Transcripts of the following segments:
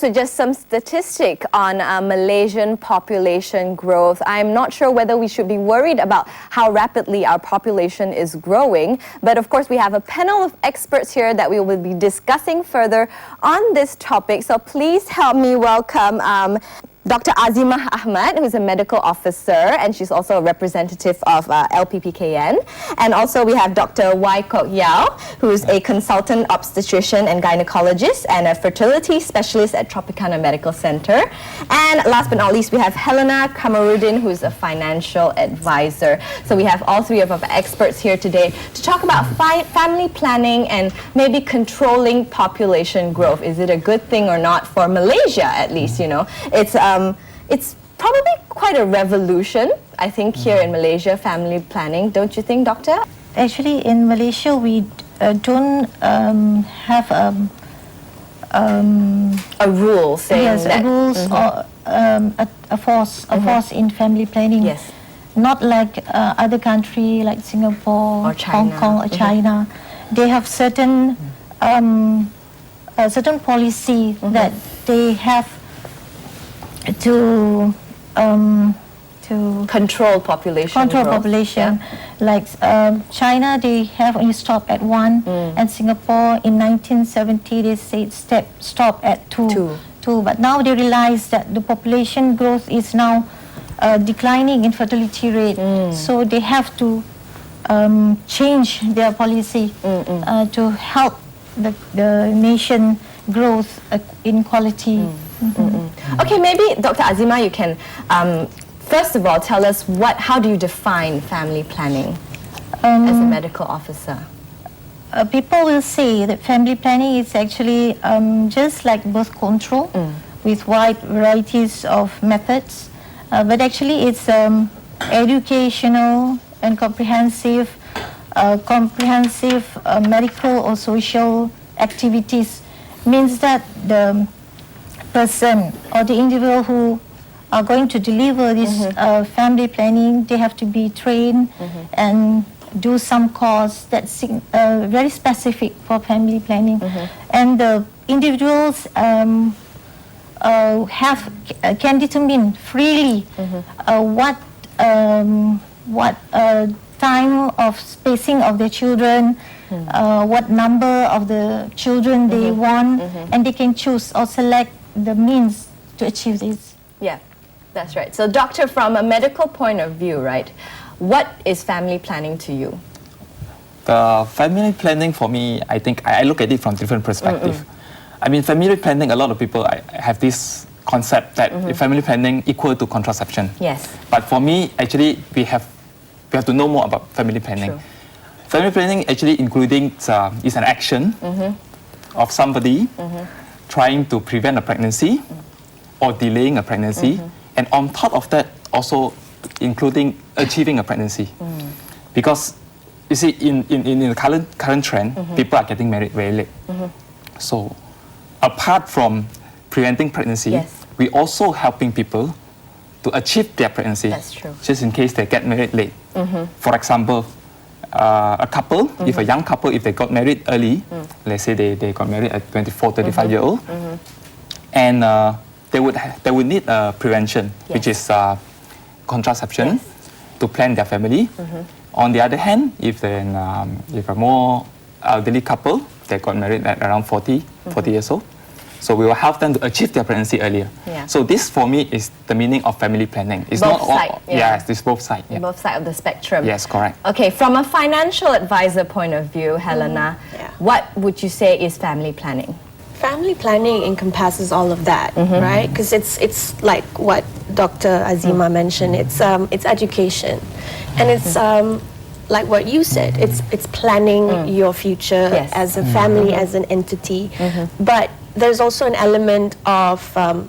those with just some statistic on Malaysian population growth. I'm not sure whether we should be worried about how rapidly our population is growing, but of course we have a panel of experts here that we will be discussing further on this topic. So please help me welcome Dr. Azimah Ahmad, who's a medical officer, and she's also a representative of LPPKN. And also we have Dr. Wai Kok Yao, who's a consultant obstetrician and gynecologist and a fertility specialist at Tropicana Medical Center. And last but not least, we have Helena Kamarudin, who's a financial advisor. So we have all three of our experts here today to talk about family planning and maybe controlling population growth. Is it a good thing or not for Malaysia, at least, you know? It's probably quite a revolution, I think, here in Malaysia, family planning. Don't you think, Doctor? Actually, in Malaysia, we don't have a rule saying that. Rules or a force in family planning. Yes. Not like other countries like Singapore, or China. Hong Kong, or China. They have certain certain policy that they have to control population growth. Yeah. Like China, they have only stopped at 1, and Singapore in 1970 they said stop at 2. But now they realize that the population growth is now declining in fertility rate, so they have to change their policy to help the nation growth in quality. Okay, maybe Dr. Azimah, you can first of all tell us how do you define family planning as a medical officer? People will say that family planning is actually just like birth control with wide varieties of methods, but actually it's educational and comprehensive medical or social activities. Means that the person or the individual who are going to deliver this family planning, they have to be trained and do some course that's very specific for family planning. And the individuals can determine freely what time of spacing of their children, what number of the children they want, and they can choose or select the means to achieve this. Yeah, that's right. So doctor, from a medical point of view, right, what is family planning to you? The family planning for me, I think I look at it from different perspectives. I mean, family planning, a lot of people have this concept that family planning equal to contraception. Yes. But for me, actually, we have to know more about family planning. True. Family planning actually including is an action of somebody trying to prevent a pregnancy or delaying a pregnancy, and on top of that also including achieving a pregnancy. Because you see, in the current trend, people are getting married very late. So apart from preventing pregnancy, we also helping people to achieve their pregnancy. That's true. Just in case they get married late. For example, a couple, if a young couple, if they got married early, let's say they got married at 24, 35 years old, and they would need prevention, which is contraception, to plan their family. On the other hand, if a more elderly couple, they got married at around 40 years old, so we will help them to achieve their pregnancy earlier. So this for me is the meaning of family planning. It's both not sides. all, yes, it's both sides. Both sides of the spectrum. Yes, correct. Okay, from a financial advisor point of view, Helena, what would you say is family planning? Family planning encompasses all of that, right? Because it's like what Dr. Azimah mentioned. It's education, and it's like what you said. It's planning your future as a family, as an entity, but there's also an element of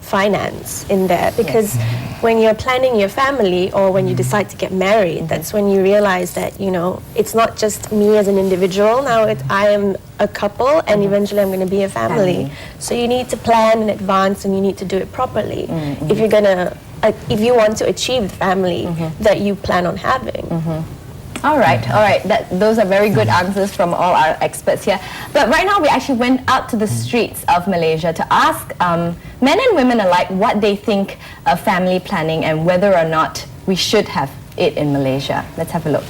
finance in there, because when you're planning your family or when you decide to get married, that's when you realize that, you know, it's not just me as an individual. Now I am a couple, and eventually I'm going to be a family. So you need to plan in advance, and you need to do it properly if you're gonna if you want to achieve the family that you plan on having. All right. Those are very good answers from all our experts here. But right now, we actually went out to the streets of Malaysia to ask men and women alike what they think of family planning and whether or not we should have it in Malaysia. Let's have a look.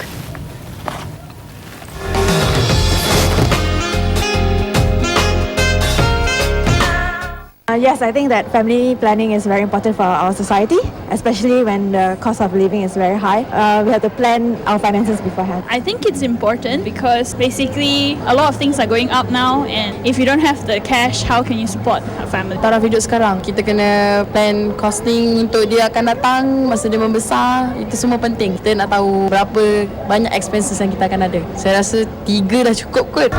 Yes, I think that family planning is very important for our society, especially when the cost of living is very high. We have to plan our finances beforehand. I think it's important because basically a lot of things are going up now, and if you don't have the cash, how can you support a family? Taraf hidup sekarang, kita kena plan costing untuk dia akan datang, masa dia membesar, itu semua penting. Kita nak tahu berapa banyak expenses yang kita akan ada. Saya rasa 3 dah cukup kot.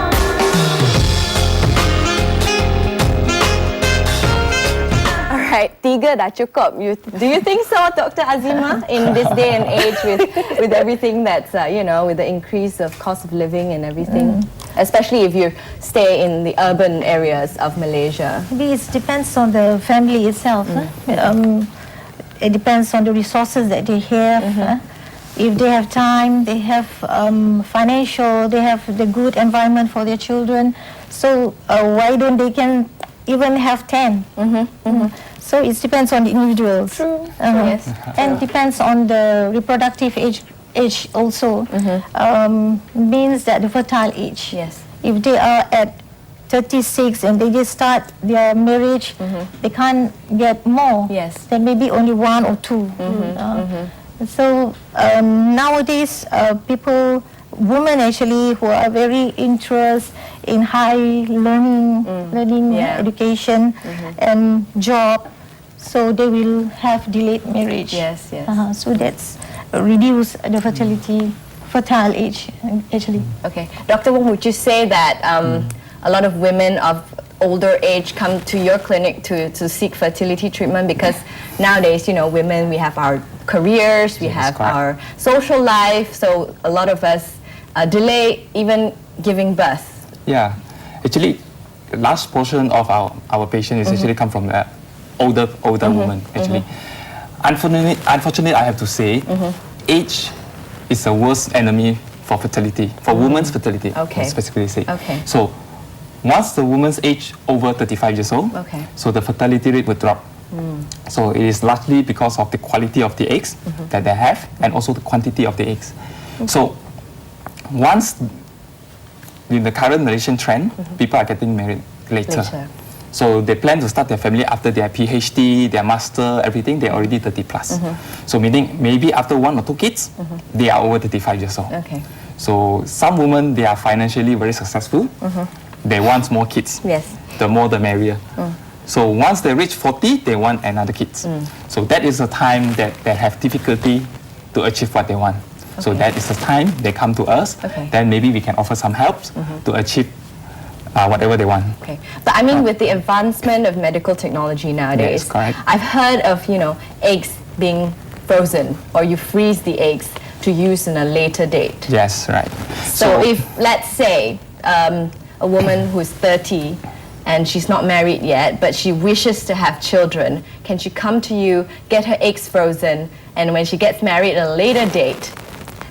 Right, 3 dah cukup. Do you think so, Dr. Azima, in this day and age with everything that's, with the increase of cost of living and everything? Especially if you stay in the urban areas of Malaysia. Maybe it depends on the family itself. It depends on the resources that they have. If they have time, they have financial, they have the good environment for their children. So why don't they can even have 10? So it depends on the individuals. True. Yes. And depends on the reproductive age also. Means that the fertile age. Yes. If they are at 36 and they just start their marriage, they can't get more. Yes. Then maybe only 1 or 2. So nowadays, women actually who are very interested in high learning education and job, so they will have delayed marriage. Yes. So that's reduce the fertile age actually. Okay. Dr. Wong, would you say that a lot of women of older age come to your clinic to seek fertility treatment? Because nowadays, women, we have our careers, we have our social life, so a lot of us delay even giving birth. Yeah, actually, the large portion of our patients is actually come from older women. Actually, unfortunately, I have to say, age is the worst enemy for fertility, for women's fertility. Okay. Specifically say. Okay. So, once the woman's age over 35 years old, so the fertility rate will drop. So it is largely because of the quality of the eggs that they have, and also the quantity of the eggs. So once in the current Malaysian trend, people are getting married later. So they plan to start their family after their PhD, their master, everything, they're already 30 plus. So meaning maybe after 1 or 2 kids, they are over 35 years old. Okay. So some women, they are financially very successful. They want more kids. Yes. The more the merrier. So once they reach 40, they want another kids. So that is the time that they have difficulty to achieve what they want. So that is the time they come to us. Then maybe we can offer some help to achieve whatever they want. Okay, but I mean, with the advancement of medical technology nowadays, Yes, correct. I've heard of eggs being frozen, or you freeze the eggs to use in a later date. Yes, right. So if, let's say, a woman who's 30 and she's not married yet, but she wishes to have children, can she come to you, get her eggs frozen, and when she gets married at a later date,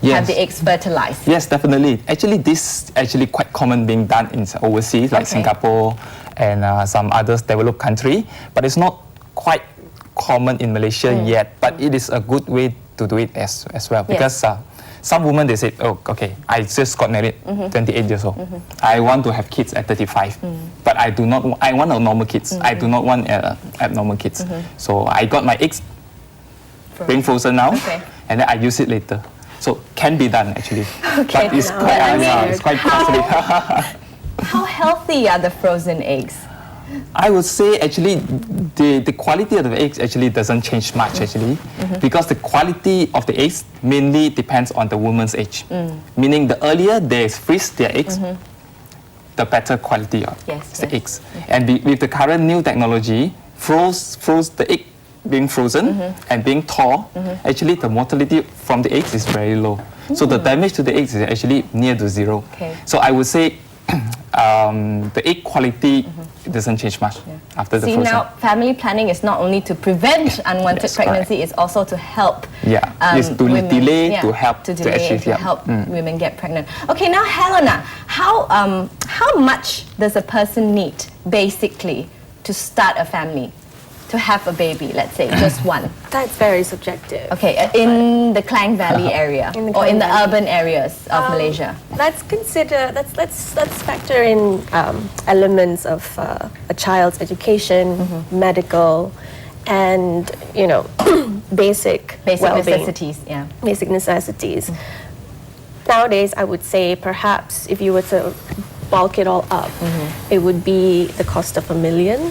have the eggs fertilized? Yes, definitely. Actually, this actually quite common being done in overseas, like Singapore and some others developed country, but it's not quite common in Malaysia yet. But it is a good way to do it as well, because some women, they say, oh, okay, I just got married, 28 years old. I want to have kids at 35, but I want a normal kids. I do not want abnormal kids. So I got my eggs being frozen now, and then I use it later. So can be done actually, but it's quite costly. How healthy are the frozen eggs? I would say actually the quality of the eggs actually doesn't change much actually, because the quality of the eggs mainly depends on the woman's age. Meaning the earlier they freeze their eggs, the better quality of the eggs. And with the current new technology, froze the egg being frozen and being thaw, actually the mortality from the eggs is very low. So the damage to the eggs is actually near to zero. So I would say the egg quality doesn't change much after the See, first now time. family planning is not only to prevent unwanted Yes, pregnancy, it's also to help. It's to women, delay, to help, to to delay achieve, and to help women get pregnant. Okay, now Helena, how much does a person need basically to start a family, to have a baby? Let's say just one. That's very subjective. Okay, in the Klang Valley area In the or in Klang the Valley. urban areas of Malaysia. Let's factor in elements of a child's education, medical, and basic well-being. necessities. Yeah. Basic necessities. Nowadays, I would say perhaps if you were to bulk it all up, it would be the cost of $1 million.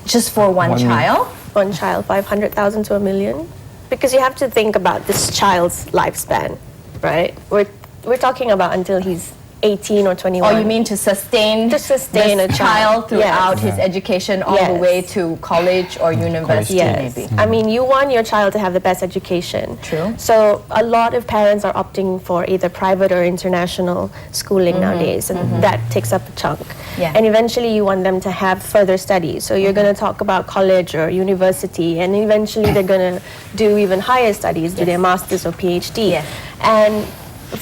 Just for one One child. One child, 500,000 to $1 million, because you have to think about this child's lifespan, right? We're talking about until he's 18 or 21. Or you mean to sustain To sustain this a child. throughout Yes. his education all the Yes. way to college or university Yes, maybe? I mean, you want your child to have the best education. True. So a lot of parents are opting for either private or international schooling nowadays, and that takes up a chunk. Yeah. And eventually you want them to have further studies. So you're going to talk about college or university, and eventually they're going to do even higher studies, do their master's or PhD. Yes. And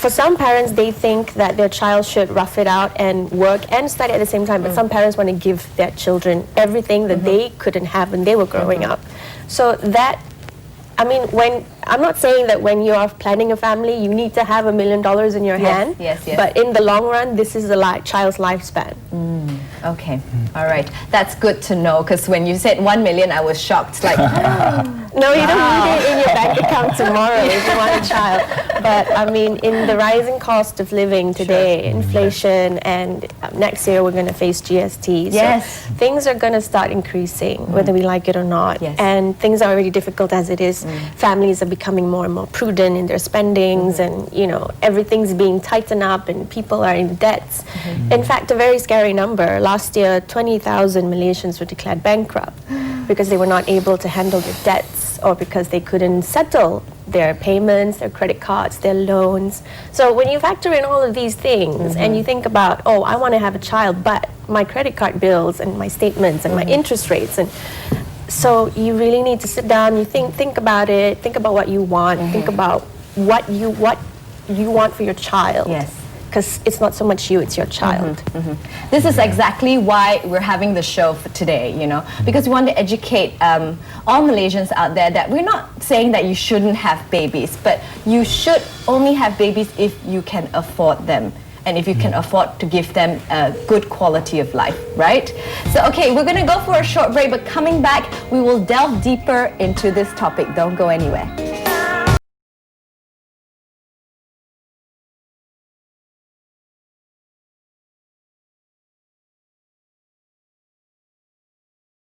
for some parents, they think that their child should rough it out and work and study at the same time. But some parents want to give their children everything that they couldn't have when they were growing up. So that, I mean, I'm not saying that when you are planning a family, you need to have $1 million in your hand. yes. But in the long run, this is the child's lifespan. Okay, all right. That's good to know, because when you said 1 million, I was shocked. Like, No, you don't need it in your bank account tomorrow if you want a child. But I mean, in the rising cost of living today, inflation, and next year we're going to face GST. Yes. So things are going to start increasing, whether we like it or not. Yes. And things are already difficult as it is. Families are becoming more and more prudent in their spendings, and everything's being tightened up, and people are in debts. In fact, a very scary number. Last year, 20,000 Malaysians were declared bankrupt because they were not able to handle their debts, or because they couldn't settle their payments, their credit cards, their loans. So when you factor in all of these things and you think about, oh, I want to have a child, but my credit card bills and my statements and my interest rates, and so you really need to sit down, you think about it, think about what you want, think about what you want for your child. Yes. Because it's not so much you, it's your child. this is exactly why we're having the show for today, because we want to educate all Malaysians out there that we're not saying that you shouldn't have babies, but you should only have babies if you can afford them, and if you can afford to give them a good quality of life, right? So, okay, we're going to go for a short break, but coming back, we will delve deeper into this topic. Don't go anywhere.